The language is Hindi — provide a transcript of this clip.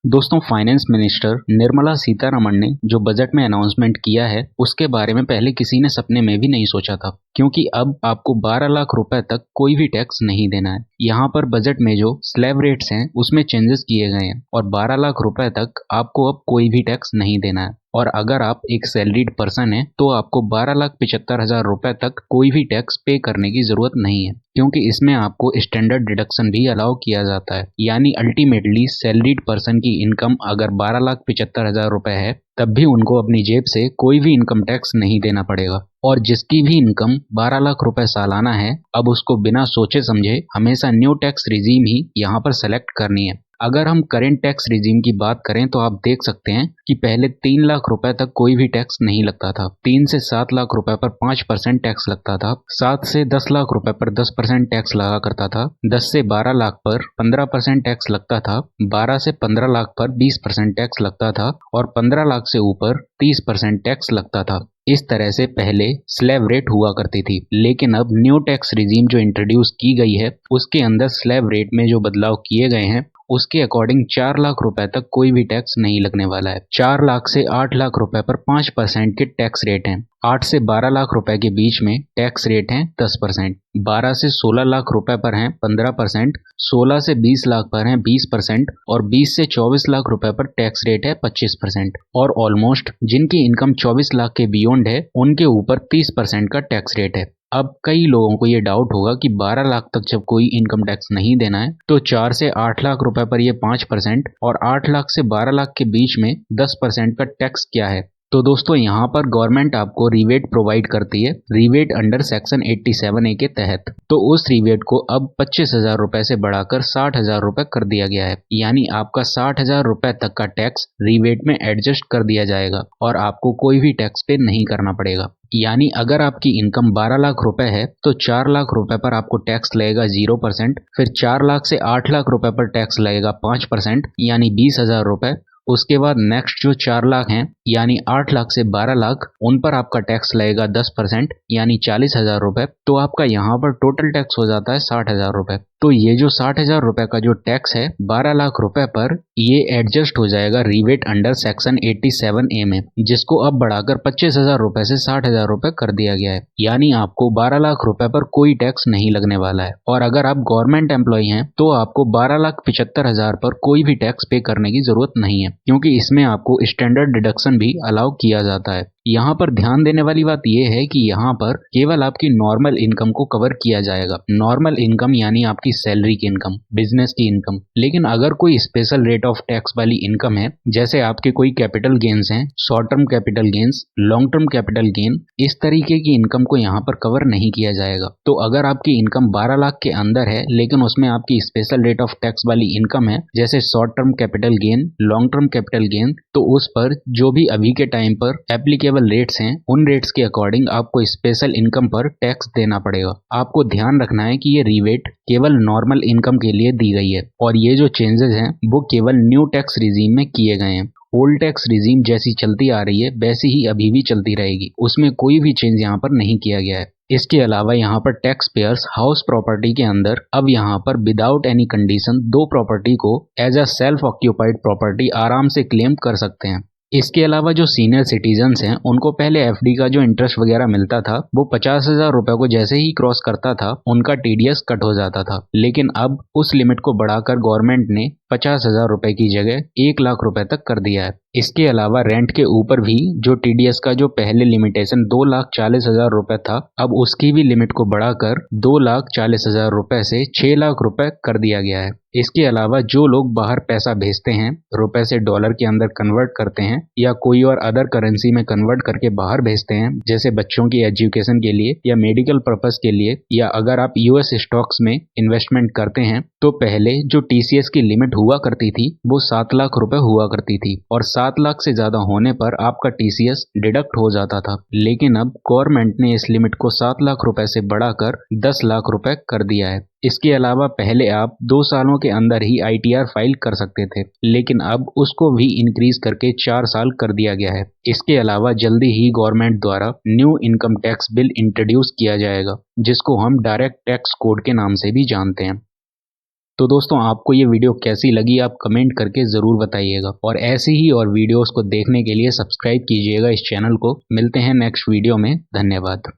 दोस्तों, फाइनेंस मिनिस्टर निर्मला सीतारमण ने जो बजट में अनाउंसमेंट किया है उसके बारे में पहले किसी ने सपने में भी नहीं सोचा था, क्योंकि अब आपको 12 लाख रुपए तक कोई भी टैक्स नहीं देना है। यहाँ पर बजट में जो स्लैब रेट्स हैं उसमें चेंजेस किए गए हैं और 12 लाख रुपए तक आपको अब कोई भी टैक्स नहीं देना है। और अगर आप एक सैलरीड पर्सन हैं तो आपको 12,75,000 रुपए तक कोई भी टैक्स पे करने की जरूरत नहीं है, क्योंकि इसमें आपको स्टैंडर्ड डिडक्शन भी अलाउ किया जाता है। यानी अल्टीमेटली सैलरीड पर्सन की इनकम अगर 12,75,000 रुपए है तब भी उनको अपनी जेब से कोई भी इनकम टैक्स नहीं देना पड़ेगा। और जिसकी भी इनकम 12 लाख रुपए सालाना है, अब उसको बिना सोचे समझे हमेशा न्यू टैक्स रिजीम ही यहाँ पर सेलेक्ट करनी है। अगर हम करेंट टैक्स रिजीम की बात करें तो आप देख सकते हैं कि पहले 3 लाख रुपए तक कोई भी टैक्स नहीं लगता था। 3 से 7 लाख रुपए पर 5% टैक्स लगता था। 7 से 10 लाख रुपए पर 10% टैक्स लगा करता था। 10 से 12 लाख पर 15% टैक्स लगता था। 12 से 15 लाख पर 20% टैक्स लगता था और 15 लाख से ऊपर 30% टैक्स लगता था। इस तरह से पहले स्लैब रेट हुआ करती थी, लेकिन अब न्यू टैक्स रिजीम जो इंट्रोड्यूस की गई है उसके अंदर स्लैब रेट में जो बदलाव किए गए हैं उसके अकॉर्डिंग 4 लाख रुपए तक कोई भी टैक्स नहीं लगने वाला है। 4 लाख से 8 लाख रुपए पर 5% के टैक्स रेट हैं। 8 से 12 लाख रुपए के बीच में टैक्स रेट है 10%। 12 से 16 लाख रुपए पर हैं 15%। 16 से 20 लाख पर हैं 20% और 20 से 24 लाख रुपए पर टैक्स रेट है 25%। और ऑलमोस्ट जिनकी इनकम 24 लाख के बियॉन्ड है उनके ऊपर 30% का टैक्स रेट है। अब कई लोगों को ये डाउट होगा कि 12 लाख तक जब कोई इनकम टैक्स नहीं देना है तो 4 से 8 लाख रुपए पर ये 5% और 8 लाख से 12 लाख के बीच में 10% का टैक्स क्या है। तो दोस्तों, यहाँ पर गवर्नमेंट आपको रिवेट प्रोवाइड करती है, रिवेट अंडर सेक्शन 87A के तहत। तो उस रिवेट को अब 25,000 रुपए से बढ़ाकर 60,000 रुपए कर दिया गया है। यानी आपका 60,000 रुपए तक का टैक्स रिवेट में एडजस्ट कर दिया जाएगा और आपको कोई भी टैक्स पे नहीं करना पड़ेगा। यानी अगर आपकी इनकम 12 लाख रुपए है तो 4 लाख रुपए पर आपको टैक्स लगेगा 0%। फिर 4 लाख से 8 लाख रुपए पर टैक्स लगेगा 5%, यानी 20,000 रुपए। उसके बाद नेक्स्ट जो 4 लाख हैं यानी 8 लाख से 12 लाख, उन पर आपका टैक्स लगेगा 10%, यानी 40,000 रुपए। तो आपका यहाँ पर टोटल टैक्स हो जाता है 60,000 रुपए। तो ये जो 60,000 रुपए का जो टैक्स है 12 लाख रुपए पर, ये एडजस्ट हो जाएगा रिवेट अंडर सेक्शन 87A में, जिसको अब बढ़ाकर 25,000 रुपए से 60,000 रुपए कर दिया गया है। यानी आपको 12 लाख रुपए पर कोई टैक्स नहीं लगने वाला है। और अगर आप गवर्नमेंट एम्प्लॉय हैं तो आपको 12,75,000 पर कोई भी टैक्स पे करने की जरूरत नहीं है, क्योंकि इसमें आपको स्टैंडर्ड डिडक्शन भी अलाउ किया जाता है। यहाँ पर ध्यान देने वाली बात यह है कि यहाँ पर केवल आपकी नॉर्मल इनकम को कवर किया जाएगा। नॉर्मल इनकम यानी आपकी सैलरी की इनकम, बिजनेस की इनकम। लेकिन अगर कोई स्पेशल रेट ऑफ टैक्स वाली इनकम है, जैसे आपके कोई कैपिटल गेन्स हैं, short term capital gains, long term capital gain, इस तरीके की इनकम को यहाँ पर कवर नहीं किया जाएगा। तो अगर आपकी इनकम 12 लाख के अंदर है लेकिन उसमें आपकी स्पेशल रेट ऑफ टैक्स वाली इनकम है, जैसे short term capital gain, long term capital gain, तो उस पर जो भी अभी के टाइम पर एप्लीकेबल रेट्स हैं उन रेट्स के अकॉर्डिंग आपको स्पेशल इनकम पर टैक्स देना पड़ेगा। आपको ध्यान रखना है कि ये रिवेट केवल नॉर्मल इनकम के लिए दी गई है और ये जो चेंजेस हैं वो केवल न्यू टैक्स रिजीम में किए गए हैं। ओल्ड टैक्स रिजीम जैसी चलती आ रही है वैसी ही अभी भी चलती रहेगी, उसमें कोई भी चेंज यहाँ पर नहीं किया गया है। इसके अलावा यहाँ पर टैक्स पेयर्स हाउस प्रॉपर्टी के अंदर अब यहाँ पर विदाउट एनी कंडीशन 2 प्रॉपर्टी को as a self occupied property आराम से क्लेम कर सकते हैं। इसके अलावा जो सीनियर सिटीजन्स हैं उनको पहले एफडी का जो इंटरेस्ट वगैरह मिलता था वो 50,000 रुपए को जैसे ही क्रॉस करता था उनका टीडीएस कट हो जाता था। लेकिन अब उस लिमिट को बढ़ाकर गवर्नमेंट ने 50,000 रुपए की जगह 1 लाख रुपए तक कर दिया है। इसके अलावा रेंट के ऊपर भी जो टीडीएस का जो पहले लिमिटेशन 2,40,000 रुपए था, अब उसकी भी लिमिट को बढ़ाकर 2,40,000 रुपए से 6 लाख रुपए कर दिया गया है। इसके अलावा जो लोग बाहर पैसा भेजते हैं, रुपए से डॉलर के अंदर कन्वर्ट करते हैं या कोई और अदर करेंसी में कन्वर्ट करके बाहर भेजते हैं, जैसे बच्चों की एजुकेशन के लिए या मेडिकल पर्पस के लिए, या अगर आप यूएस स्टॉक्स में इन्वेस्टमेंट करते हैं, तो पहले जो टीसीएस की लिमिट हुआ करती थी वो 7 लाख रुपए हुआ करती थी और 7 लाख से ज्यादा होने पर आपका टीसीएस डिडक्ट हो जाता था। लेकिन अब गवर्नमेंट ने इस लिमिट को 7 लाख रुपए से बढ़ाकर 10 लाख रुपए कर दिया है। इसके अलावा पहले आप 2 सालों के अंदर ही आईटीआर फाइल कर सकते थे, लेकिन अब उसको भी इंक्रीज करके 4 साल कर दिया गया है। इसके अलावा जल्दी ही गवर्नमेंट द्वारा new income tax bill introduce किया जाएगा, जिसको हम डायरेक्ट टैक्स कोड के नाम से भी जानते हैं। तो दोस्तों आपको ये वीडियो कैसी लगी आप कमेंट करके ज़रूर बताइएगा, और ऐसी ही और वीडियोस को देखने के लिए सब्सक्राइब कीजिएगा इस चैनल को। मिलते हैं नेक्स्ट वीडियो में। धन्यवाद।